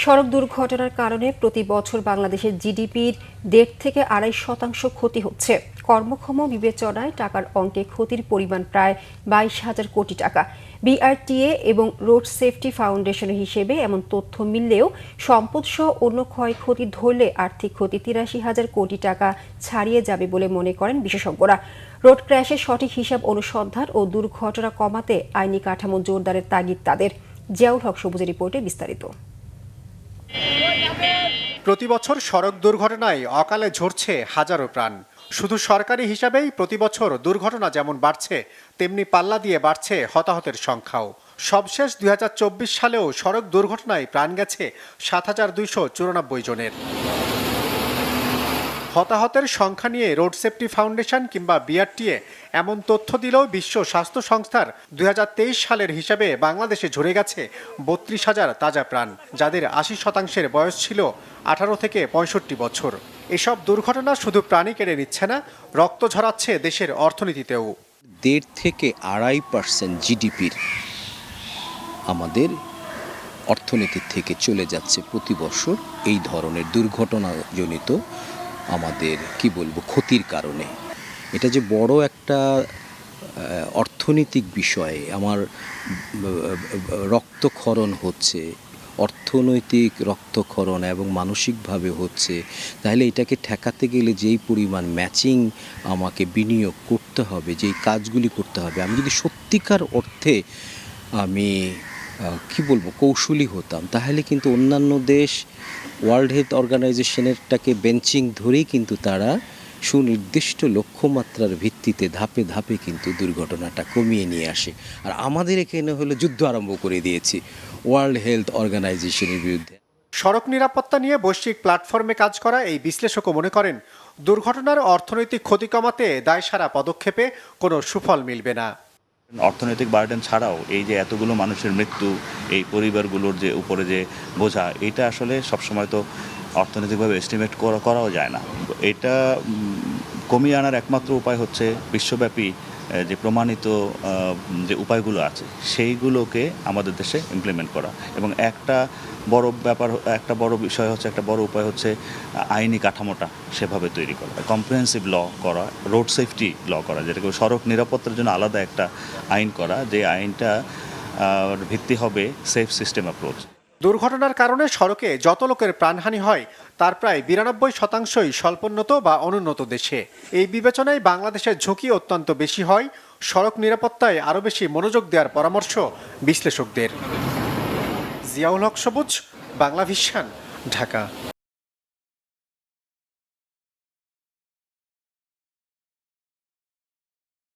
সড়ক দুর্ঘটনার কারণে প্রতি বছর বাংলাদেশের জিডিপির ১.৫ থেকে ২.৫% ক্ষতি হচ্ছে। কর্মক্ষম বিবেচনায় টাকার অঙ্কে ক্ষতির পরিমাণ প্রায় ২২,০০০ কোটি টাকা। বিআরটিএ এবং রোড সেফটি ফাউন্ডেশনের হিসেবে এমন তথ্য মিললেও সম্পদসহ অন্য ক্ষয়ক্ষতি ধরলে আর্থিক ক্ষতি ৮৩,০০০ কোটি টাকা ছাড়িয়ে যাবে বলে মনে করেন বিশেষজ্ঞরা। রোড ক্র্যাশের সঠিক হিসাব অনুসন্ধান ও দুর্ঘটনা কমাতে আইনি কাঠামো জোরদারের তাগিদ তাদের। জিয়াউল হক সবুজের রিপোর্টে বিস্তারিত। প্রতি বছর সড়ক দুর্ঘটনায় অকালে ঝরছে হাজারো প্রাণ। শুধু সরকারি হিসাবেই প্রতি বছর দুর্ঘটনা যেমন বাড়ছে, তেমনি পাল্লা দিয়ে বাড়ছে হতাহতের সংখ্যাও। সবশেষ ২০২৪ সালেও সড়ক দুর্ঘটনায় প্রাণ গেছে ৭,২৯৪ জনের। হতাহতের সংখ্যা নিয়ে রোড সেফটি ফাউন্ডেশন কিংবা বিআরটিএ এমন তথ্য দিলেও বিশ্ব স্বাস্থ্য সংস্থার ২০২৩ সালের হিসাবে বাংলাদেশে ঝরে গেছে ৩২,০০০ তাজা প্রাণ, যাদের ৮০% বয়স ছিল ১৮ থেকে ৬৫ বছর। এসব দুর্ঘটনা শুধু প্রাণী কেড়ে নিচ্ছে না, রক্ত ঝরাচ্ছে দেশের অর্থনীতিতেও। ১.৫ থেকে ২.৫% জিডিপির আমাদের অর্থনীতি থেকে চলে যাচ্ছে প্রতি বছর এই ধরনের দুর্ঘটনাজনিত আমাদের ক্ষতির কারণে। এটা যে বড় একটা অর্থনৈতিক বিষয়ে আমার রক্তক্ষরণ হচ্ছে, অর্থনৈতিক রক্তক্ষরণ এবং মানসিকভাবে হচ্ছে, তাহলে এটাকে ঠেকাতে গেলে যেই পরিমাণ ম্যাচিং আমাকে বিনিয়োগ করতে হবে, যেই কাজগুলি করতে হবে, আমি যদি সত্যিকার অর্থে আমি কৌশলী হতাম, তাহলে কিন্তু অন্যান্য দেশ ওয়ার্ল্ড হেলথ অর্গানাইজেশনেরটাকে বেঞ্চিং ধরেই কিন্তু তারা সুনির্দিষ্ট লক্ষ্যমাত্রার ভিত্তিতে ধাপে ধাপে কিন্তু দুর্ঘটনাটা কমিয়ে নিয়ে আসে। আর আমাদের এখানে হলো যুদ্ধ আরম্ভ করে দিয়েছি ওয়ার্ল্ড হেলথ অর্গানাইজেশনের বিরুদ্ধে। সড়ক নিরাপত্তা নিয়ে বৈশ্বিক প্ল্যাটফর্মে কাজ করা এই বিশ্লেষকও মনে করেন, দুর্ঘটনার অর্থনৈতিক ক্ষতি কমাতে দায়সারা পদক্ষেপে কোনো সুফল মিলবে না। অর্থনৈতিক বার্ডেন ছাড়াও এই যে এতগুলো মানুষের মৃত্যু, এই পরিবারগুলোর যে উপরে যে বোঝা, এটা আসলে সবসময় তো অর্থনৈতিকভাবে এস্টিমেট করাও যায় না। এটা কমিয়ে আনার একমাত্র উপায় হচ্ছে বিশ্বব্যাপী যে প্রমাণিত যে উপায়গুলো আছে সেইগুলোকে আমাদের দেশে ইমপ্লিমেন্ট করা। এবং একটা বড় বিষয় হচ্ছে, একটা বড় উপায় হচ্ছে আইনি কাঠামোটা সেভাবে তৈরি করা, কম্প্রিহেন্সিভ ল করা, রোড সেফটি ল করা, যেটাকে সড়ক নিরাপত্তার জন্য আলাদা একটা আইন করা, যে আইনটা ভিত্তি হবে সেফ সিস্টেম অ্যাপ্রোচ। দুর্ঘটনার কারণে সড়কে যত লোকের প্রাণহানি হয় তার প্রায় ৯২%ই স্বল্পোন্নত বা অনুন্নত দেশে। এই বিবেচনায় বাংলাদেশের ঝুঁকি অত্যন্ত বেশি হয়। সড়ক নিরাপত্তায় আরও বেশি মনোযোগ দেওয়ার পরামর্শ বিশ্লেষকদের। জিয়াউল হক সবুজ, বাংলা ভিশন, ঢাকা।